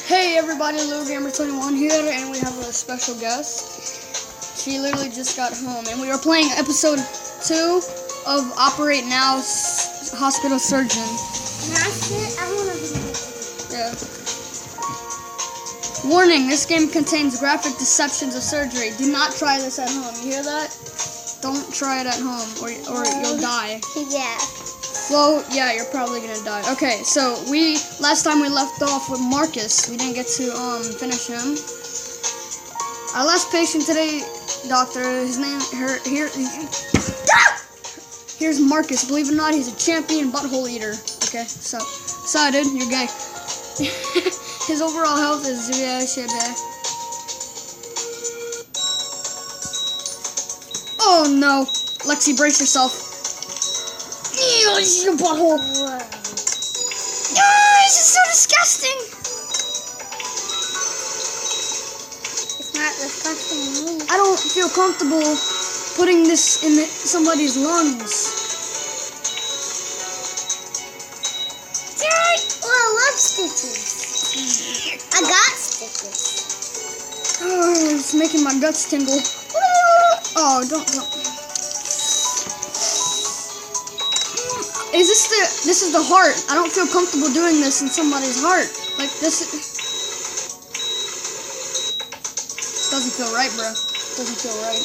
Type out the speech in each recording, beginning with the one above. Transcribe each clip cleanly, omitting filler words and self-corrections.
Hey everybody, LittleGamer21 here, and we have a special guest. She literally just got home, and we are playing episode 2 of Operate Now Hospital Surgeon. Yeah. Warning, this game contains graphic deceptions of surgery. Do not try this at home. You hear that? Don't try it at home, or you'll die. Yeah. Well, yeah, you're probably gonna die. Okay, so last time we left off with Marcus. We didn't get to finish him. Our last patient today, doctor, his name here's Marcus. Believe it or not, he's a champion butthole eater. Okay, so dude, you're gay. His overall health is Oh no, Lexi, brace yourself. Your butthole. This is so disgusting. It's not disgusting to me. I don't feel comfortable putting this in somebody's lungs. Oh, I love stitches. I got stitches. Oh, it's making my guts tingle. Oh, don't. This is the heart. I don't feel comfortable doing this in somebody's heart. Like this doesn't feel right, bro. Doesn't feel right.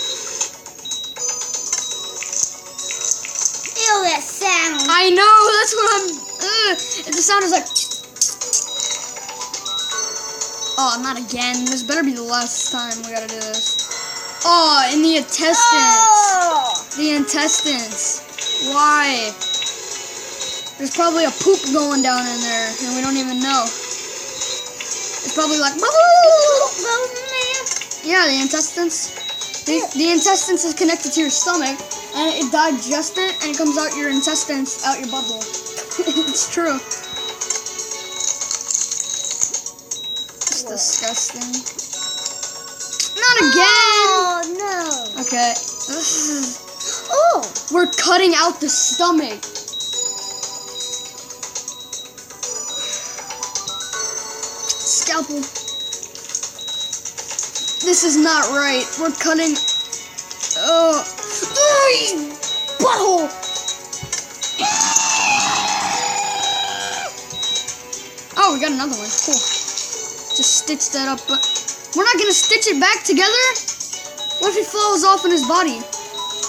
Ew, that sound. I know, that's what I'm the sound is like. Oh, not again. This better be the last time we gotta do this. Oh, in the intestines. Oh. The intestines. Why? There's probably a poop going down in there, and we don't even know. It's probably like, yeah, the intestines. The intestines is connected to your stomach, and it digests it, and it comes out your intestines, out your butthole. It's true. It's disgusting. Not again! Oh, no. Okay, this is... Oh! We're cutting out the stomach. Scalpel. This is not right. We're cutting. Oh, butthole. Oh, we got another one. Cool. Just stitch that up, but we're not gonna stitch it back together. What if it falls off in his body?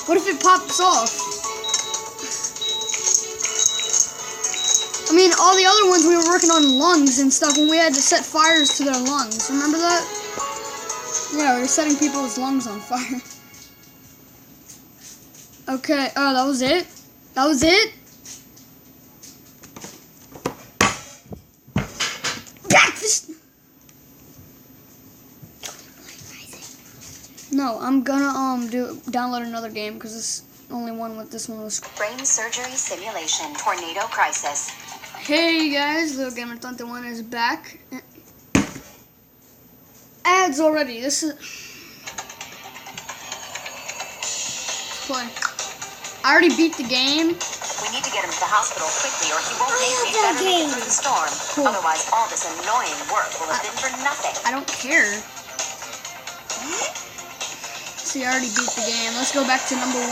What if it pops off? I mean, all the other ones we were working on lungs and stuff when we had to set fires to their lungs. Remember that? Yeah, we were setting people's lungs on fire. Okay, oh, that was it? That was it? No, I'm gonna download another game because this only one with this one was brain surgery simulation tornado crisis. Hey guys, LittleGamer21 is back. Ads already. This is play. I already beat the game. We need to get him to the hospital quickly, or he won't make it through the storm. Cool. Otherwise, all this annoying work will have been for nothing. I don't care. See, I already beat the game. Let's go back to number 1.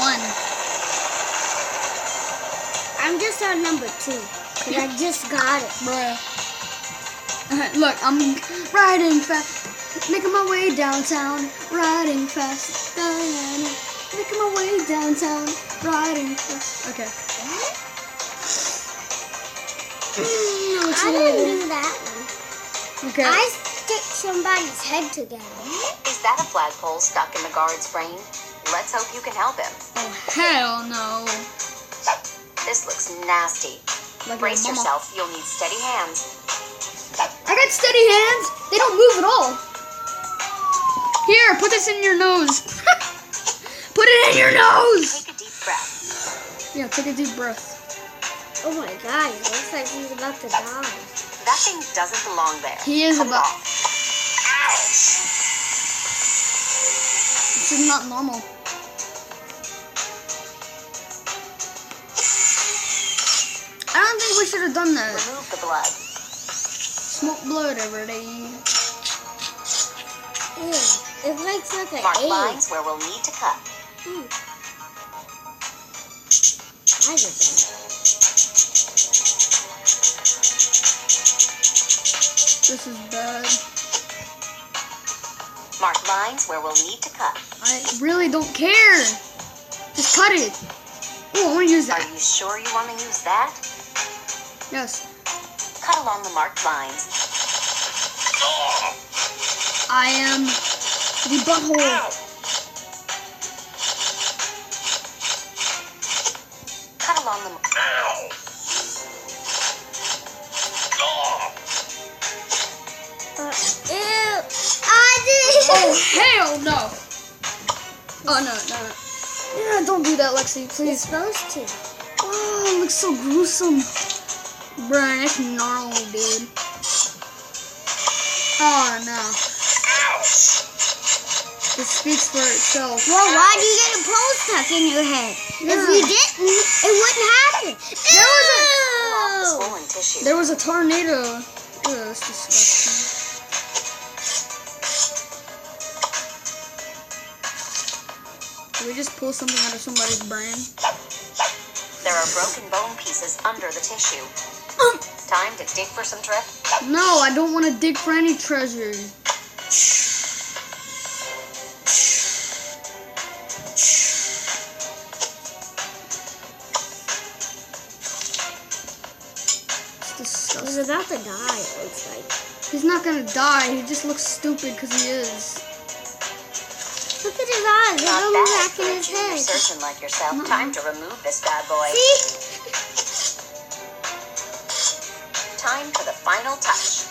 I'm just on number 2. Cause I just got it. Bruh. Look, I'm riding fast. Making my way downtown. Riding fast. Making my way downtown. Riding fast. Okay. I didn't do that one. Okay. I stick somebody's head together. Is that a flagpole stuck in the guard's brain? Let's hope you can help him. Oh, hell no. This looks nasty. Like brace yourself, you'll need steady hands. I got steady hands. They don't move at all. Here, put this in your nose. Put it in your nose. Take a deep breath. Yeah, take a deep breath. Oh my god, it looks like he's about to die. That thing doesn't belong there. He is Cut it about. off. This is not normal. I don't think we should have done that. Remove the blood. smoke blood every day. Ew. It looks like an Mark egg. lines where we'll need to cut. I get that. This is bad. Mark lines where we'll need to cut. I really don't care. Just cut it. Oh, I want to use Are that. you sure you want to use that? Yes. Cut along the marked lines. I am the butthole. Cut along the. Ew. I did. Oh, hell no. Oh, no. Yeah, don't do that, Lexi, You're please. supposed to. Oh, it looks so gruesome. Bruh, that's gnarly, dude. Oh, no. It speaks for itself. Well, why do you get a pole stuck in your head? If you didn't, it wouldn't happen. Pull off the Ew. swollen tissue. There was a tornado. Ew, that's disgusting. Did we just pull something out of somebody's brain? There are broken bone pieces under the tissue. Time to dig for some treasure. No, I don't want to dig for any treasure. It's disgusting. He's about to die, it looks like. He's not gonna die. He just looks stupid because he is. Look at his eyes. They're Not going bad back for in a his junior head. surgeon like yourself. Time to remove this bad boy. See? Time for the final touch.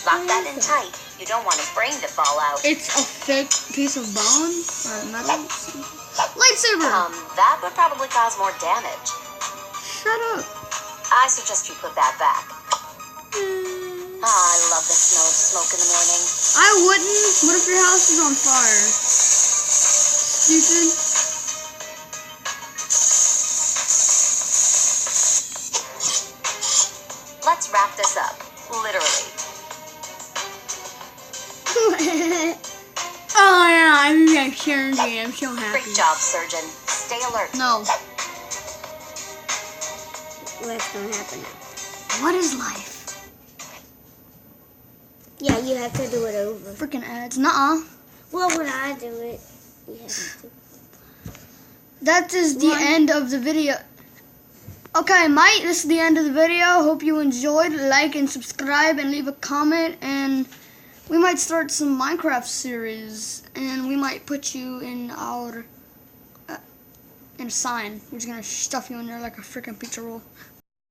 Lock that in tight. You don't want his brain to fall out. It's a fake piece of bone or metal. Lightsaber. That would probably cause more damage. Shut up. I suggest you put that back. I love the smell of smoke in the morning. I wouldn't. What if your house is on fire? Stupid. Let's wrap this up. Literally. Oh yeah, I'm like Sharon D. I'm so happy. Great job, surgeon. Stay alert. No. What's going to happen now? What is life? Yeah, you have to do it over. Freaking ads. Nuh-uh. Well, when I do it, you have to. That is the end of the video. Okay, mate, this is the end of the video. Hope you enjoyed. Like and subscribe and leave a comment. And we might start some Minecraft series. And we might put you in our... in a sign. We're just going to stuff you in there like a freaking pizza roll.